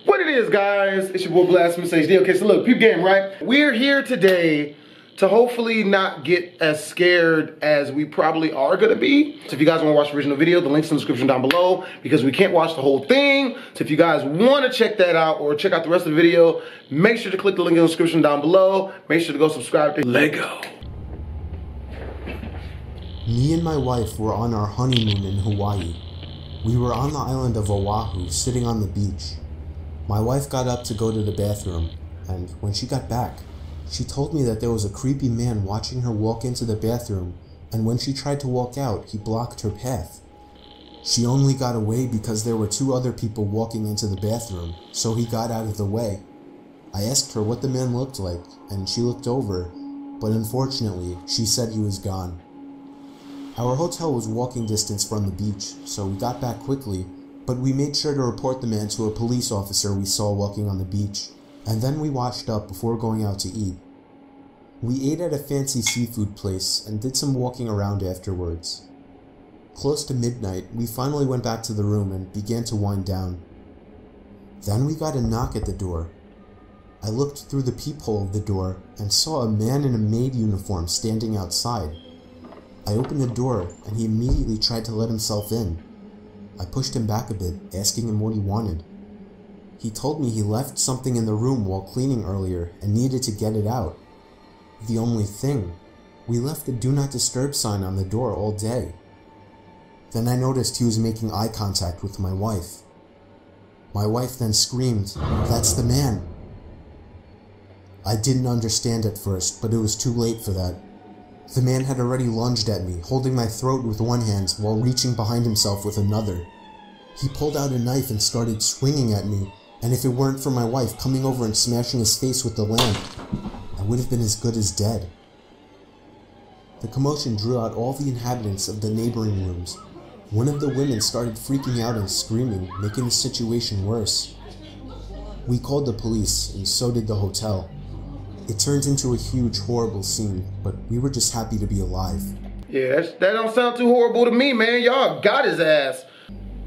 What it is, guys, it's your boy Blastphamoushd. Okay, so look, peep game, right? We're here today to hopefully not get as scared as we probably are gonna be. So if you guys wanna watch the original video, the link's in the description down below because we can't watch the whole thing. So if you guys wanna check that out or check out the rest of the video, make sure to click the link in the description down below. Make sure to go subscribe to Lego. Me and my wife were on our honeymoon in Hawaii. We were on the island of Oahu, sitting on the beach. My wife got up to go to the bathroom, and when she got back, she told me that there was a creepy man watching her walk into the bathroom, and when she tried to walk out, he blocked her path. She only got away because there were two other people walking into the bathroom, so he got out of the way. I asked her what the man looked like, and she looked over, but unfortunately, she said he was gone. Our hotel was walking distance from the beach, so we got back quickly, but we made sure to report the man to a police officer we saw walking on the beach, and then we washed up before going out to eat. We ate at a fancy seafood place and did some walking around afterwards. Close to midnight, we finally went back to the room and began to wind down. Then we got a knock at the door. I looked through the peephole of the door and saw a man in a maid uniform standing outside. I opened the door and he immediately tried to let himself in. I pushed him back a bit, asking him what he wanted. He told me he left something in the room while cleaning earlier and needed to get it out. The only thing, we left a do not disturb sign on the door all day. Then I noticed he was making eye contact with my wife. My wife then screamed, "That's the man." I didn't understand at first, but it was too late for that. The man had already lunged at me, holding my throat with one hand while reaching behind himself with another. He pulled out a knife and started swinging at me, and if it weren't for my wife coming over and smashing his face with the lamp, I would have been as good as dead. The commotion drew out all the inhabitants of the neighboring rooms. One of the women started freaking out and screaming, making the situation worse. We called the police, and so did the hotel. It turned into a huge, horrible scene, but we were just happy to be alive. Yeah, that don't sound too horrible to me, man. Y'all got his ass.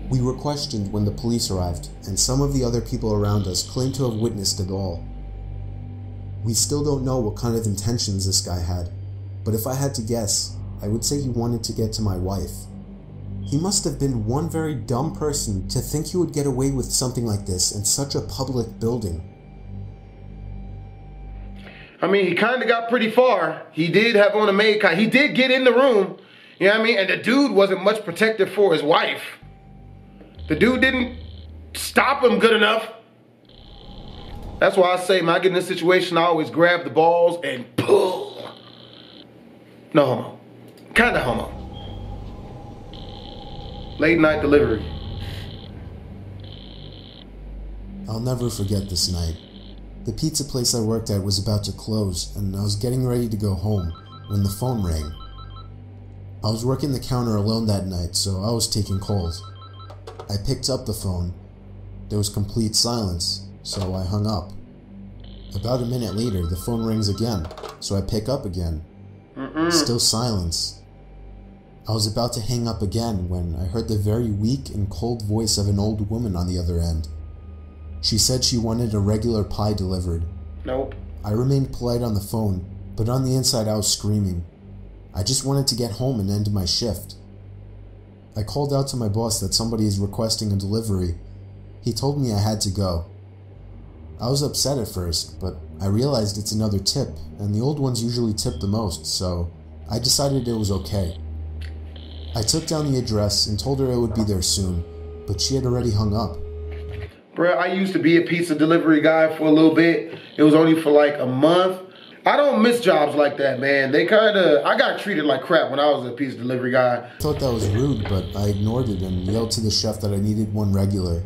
We were questioned when the police arrived, and some of the other people around us claimed to have witnessed it all. We still don't know what kind of intentions this guy had, but if I had to guess, I would say he wanted to get to my wife. He must have been one very dumb person to think he would get away with something like this in such a public building. I mean, he kind of got pretty far. He did have on a maid costume. He did get in the room, you know what I mean? And the dude wasn't much protective for his wife. The dude didn't stop him good enough. That's why I say when I get in this situation, I always grab the balls and pull. No homo. Kinda homo. Late night delivery. I'll never forget this night. The pizza place I worked at was about to close, and I was getting ready to go home when the phone rang. I was working the counter alone that night, so I was taking calls. I picked up the phone. There was complete silence, so I hung up. About a minute later, the phone rings again, so I pick up again. Still silence. I was about to hang up again when I heard the very weak and cold voice of an old woman on the other end. She said she wanted a regular pie delivered. Nope. I remained polite on the phone, but on the inside I was screaming. I just wanted to get home and end my shift. I called out to my boss that somebody is requesting a delivery. He told me I had to go. I was upset at first, but I realized it's another tip, and the old ones usually tip the most, so I decided it was okay. I took down the address and told her I would be there soon, but she had already hung up. Bruh, I used to be a pizza delivery guy for a little bit. It was only for like a month. I don't miss jobs like that, man. I got treated like crap when I was a pizza delivery guy. I thought that was rude, but I ignored it and yelled to the chef that I needed one regular.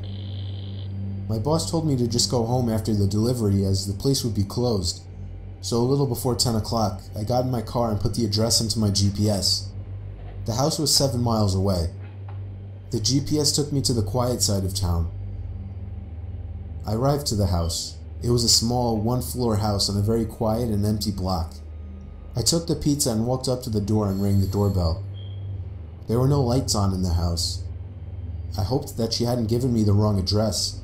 My boss told me to just go home after the delivery as the place would be closed. So a little before 10 o'clock, I got in my car and put the address into my GPS. The house was 7 miles away. The GPS took me to the quiet side of town. I arrived to the house. It was a small, one-floor house on a very quiet and empty block. I took the pizza and walked up to the door and rang the doorbell. There were no lights on in the house. I hoped that she hadn't given me the wrong address.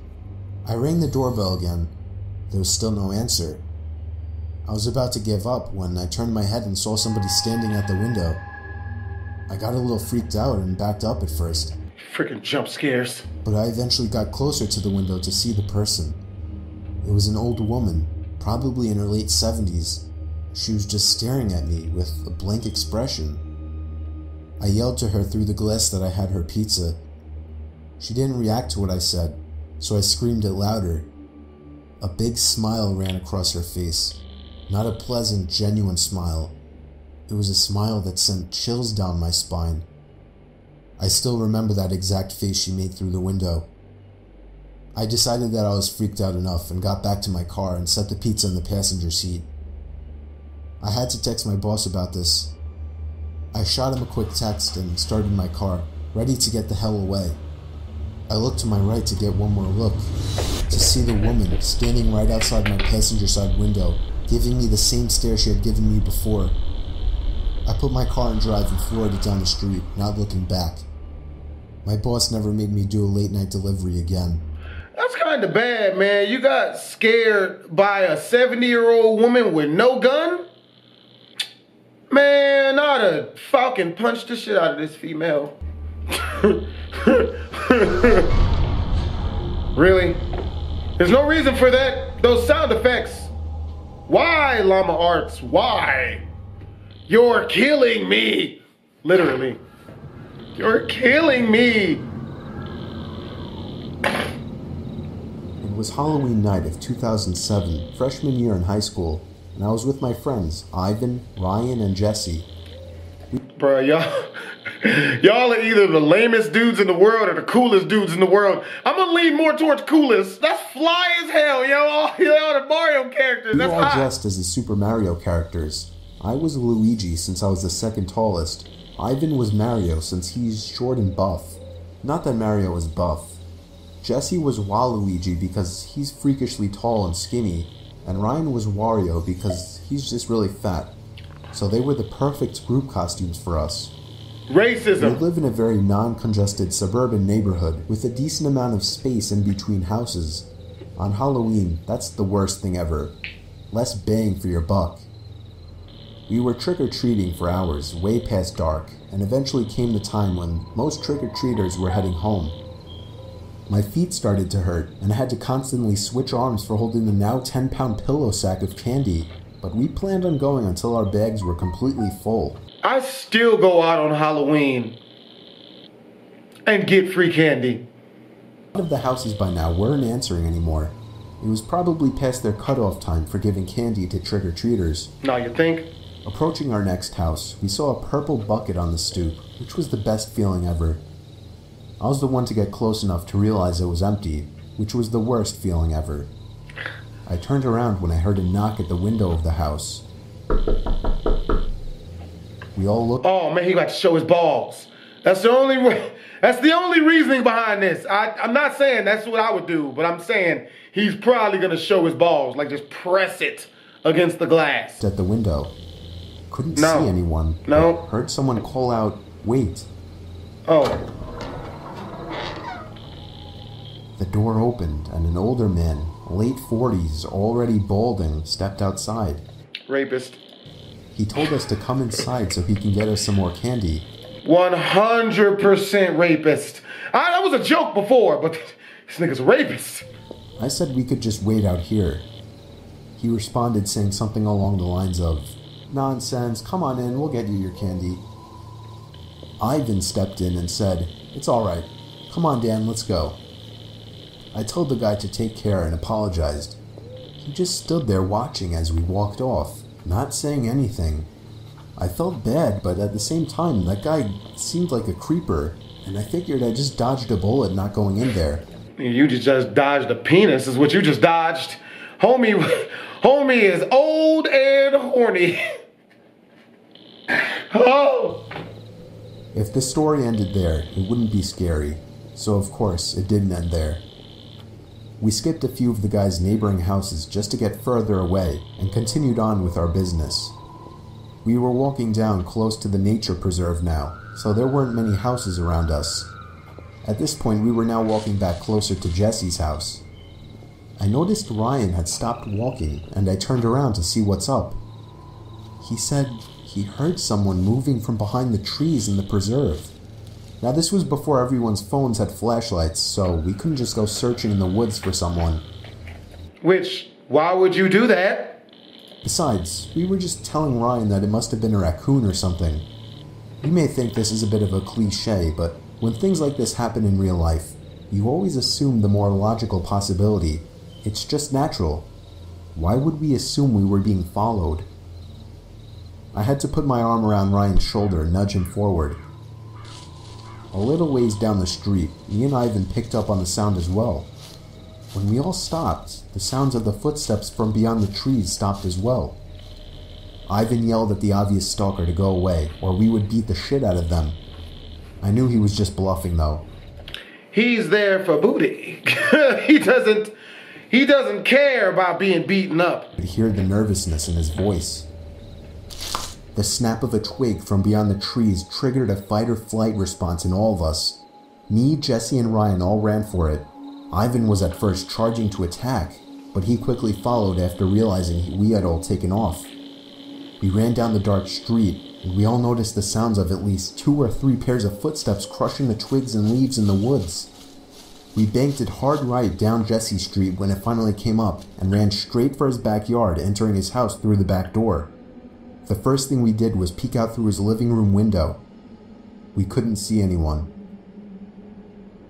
I rang the doorbell again. There was still no answer. I was about to give up when I turned my head and saw somebody standing at the window. I got a little freaked out and backed up at first. Freaking jump scares. But I eventually got closer to the window to see the person. It was an old woman, probably in her late 70s. She was just staring at me with a blank expression. I yelled to her through the glass that I had her pizza. She didn't react to what I said, so I screamed it louder. A big smile ran across her face. Not a pleasant, genuine smile. It was a smile that sent chills down my spine. I still remember that exact face she made through the window. I decided that I was freaked out enough and got back to my car and set the pizza in the passenger seat. I had to text my boss about this. I shot him a quick text and started my car, ready to get the hell away. I looked to my right to get one more look, to see the woman standing right outside my passenger side window, giving me the same stare she had given me before. I put my car in drive and floored it down the street, not looking back. My boss never made me do a late night delivery again. That's kind of bad, man. You got scared by a 70-year-old woman with no gun? Man, I'd have fucking punched the shit out of this female. Really? There's no reason for that. Those sound effects. Why, Llama Arts? Why? You're killing me. Literally. You're killing me. It was Halloween night of 2007, freshman year in high school, and I was with my friends, Ivan, Ryan, and Jesse. Bruh, y'all are either the lamest dudes in the world or the coolest dudes in the world. I'm gonna lean more towards coolest. That's fly as hell, yo. All the Mario characters. We were all dressed as the Super Mario characters. I was Luigi since I was the second tallest. Ivan was Mario since he's short and buff. Not that Mario was buff. Jesse was Waluigi because he's freakishly tall and skinny, and Ryan was Wario because he's just really fat. So they were the perfect group costumes for us. Racism. We live in a very non-congested suburban neighborhood with a decent amount of space in between houses. On Halloween, that's the worst thing ever. Less bang for your buck. We were trick-or-treating for hours, way past dark, and eventually came the time when most trick-or-treaters were heading home. My feet started to hurt, and I had to constantly switch arms for holding the now 10-pound pillow sack of candy, but we planned on going until our bags were completely full. I still go out on Halloween and get free candy. A lot of the houses by now weren't answering anymore. It was probably past their cutoff time for giving candy to trick-or-treaters. Now you think? Approaching our next house, we saw a purple bucket on the stoop, which was the best feeling ever. I was the one to get close enough to realize it was empty, which was the worst feeling ever. I turned around when I heard a knock at the window of the house. We all looked. Oh man, he about to show his balls. That's the only reasoning behind this. I'm not saying that's what I would do, but I'm saying he's probably gonna show his balls, like just press it against the glass. At the window. Couldn't see anyone. No. Heard someone call out, "Wait." Oh. The door opened and an older man, late 40s, already balding, stepped outside. Rapist. He told us to come inside so he can get us some more candy. 100% rapist. That was a joke before, but this nigga's a rapist. I said we could just wait out here. He responded saying something along the lines of, "Nonsense, come on in, we'll get you your candy." Ivan stepped in and said, "It's alright. Come on, Dan, let's go." I told the guy to take care and apologized. He just stood there watching as we walked off, not saying anything. I felt bad, but at the same time, that guy seemed like a creeper, and I figured I just dodged a bullet not going in there. You just dodged a penis is what you just dodged. Homie is old and horny. Oh. If the story ended there, it wouldn't be scary. So of course, it didn't end there. We skipped a few of the guy's neighboring houses just to get further away and continued on with our business. We were walking down close to the nature preserve now, so there weren't many houses around us. At this point, we were now walking back closer to Jesse's house. I noticed Ryan had stopped walking, and I turned around to see what's up. He said he heard someone moving from behind the trees in the preserve. Now this was before everyone's phones had flashlights, so we couldn't just go searching in the woods for someone. Which, why would you do that? Besides, we were just telling Ryan that it must have been a raccoon or something. You may think this is a bit of a cliche, but when things like this happen in real life, you always assume the more logical possibility. It's just natural. Why would we assume we were being followed? I had to put my arm around Ryan's shoulder and nudge him forward. A little ways down the street, me and Ivan picked up on the sound as well. When we all stopped, the sounds of the footsteps from beyond the trees stopped as well. Ivan yelled at the obvious stalker to go away, or we would beat the shit out of them. I knew he was just bluffing though. He's there for booty. He doesn't care about being beaten up. I could hear the nervousness in his voice. The snap of a twig from beyond the trees triggered a fight-or-flight response in all of us. Me, Jesse, and Ryan all ran for it. Ivan was at first charging to attack, but he quickly followed after realizing we had all taken off. We ran down the dark street, and we all noticed the sounds of at least 2 or 3 pairs of footsteps crushing the twigs and leaves in the woods. We banked it hard right down Jesse Street when it finally came up, and ran straight for his backyard, entering his house through the back door. The first thing we did was peek out through his living room window. We couldn't see anyone.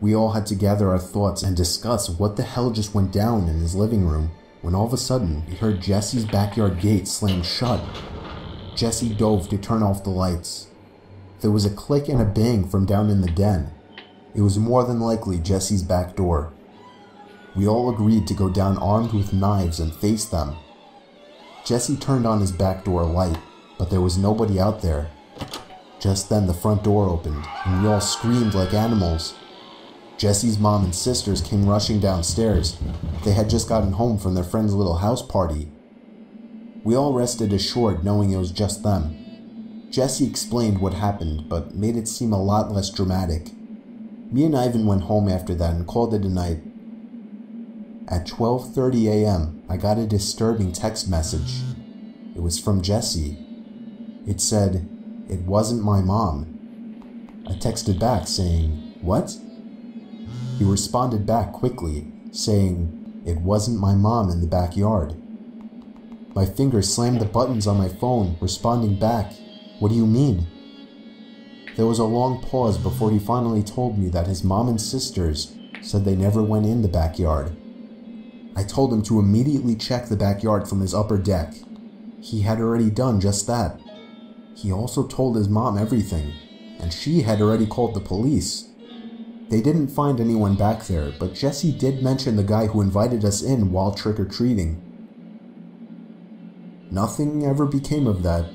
We all had to gather our thoughts and discuss what the hell just went down in his living room, when all of a sudden we heard Jesse's backyard gate slam shut. Jesse dove to turn off the lights. There was a click and a bang from down in the den. It was more than likely Jesse's back door. We all agreed to go down armed with knives and face them. Jesse turned on his back door light, but there was nobody out there. Just then the front door opened, and we all screamed like animals. Jesse's mom and sisters came rushing downstairs. They had just gotten home from their friend's little house party. We all rested assured knowing it was just them. Jesse explained what happened, but made it seem a lot less dramatic. Me and Ivan went home after that and called it a night. At 12:30 a.m., I got a disturbing text message. It was from Jesse. It said, "It wasn't my mom." I texted back saying, "What?" He responded back quickly, saying, "It wasn't my mom in the backyard." My fingers slammed the buttons on my phone, responding back, "What do you mean?" There was a long pause before he finally told me that his mom and sisters said they never went in the backyard. I told him to immediately check the backyard from his upper deck. He had already done just that. He also told his mom everything, and she had already called the police. They didn't find anyone back there, but Jesse did mention the guy who invited us in while trick-or-treating. Nothing ever became of that,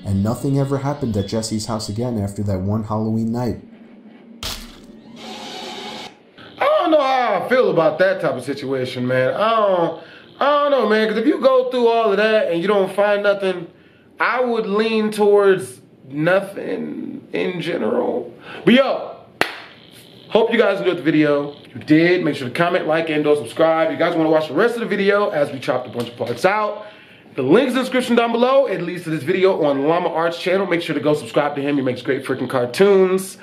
and nothing ever happened at Jesse's house again after that one Halloween night. I don't know how I feel about that type of situation, man. I don't know, man, because if you go through all of that and you don't find nothing, I would lean towards nothing in general. But yo, hope you guys enjoyed the video. If you did, make sure to comment, like, and or subscribe. If you guys want to watch the rest of the video as we chopped a bunch of parts out, the link's in the description down below. It leads to this video on Llama Art's channel. Make sure to go subscribe to him. He makes great freaking cartoons.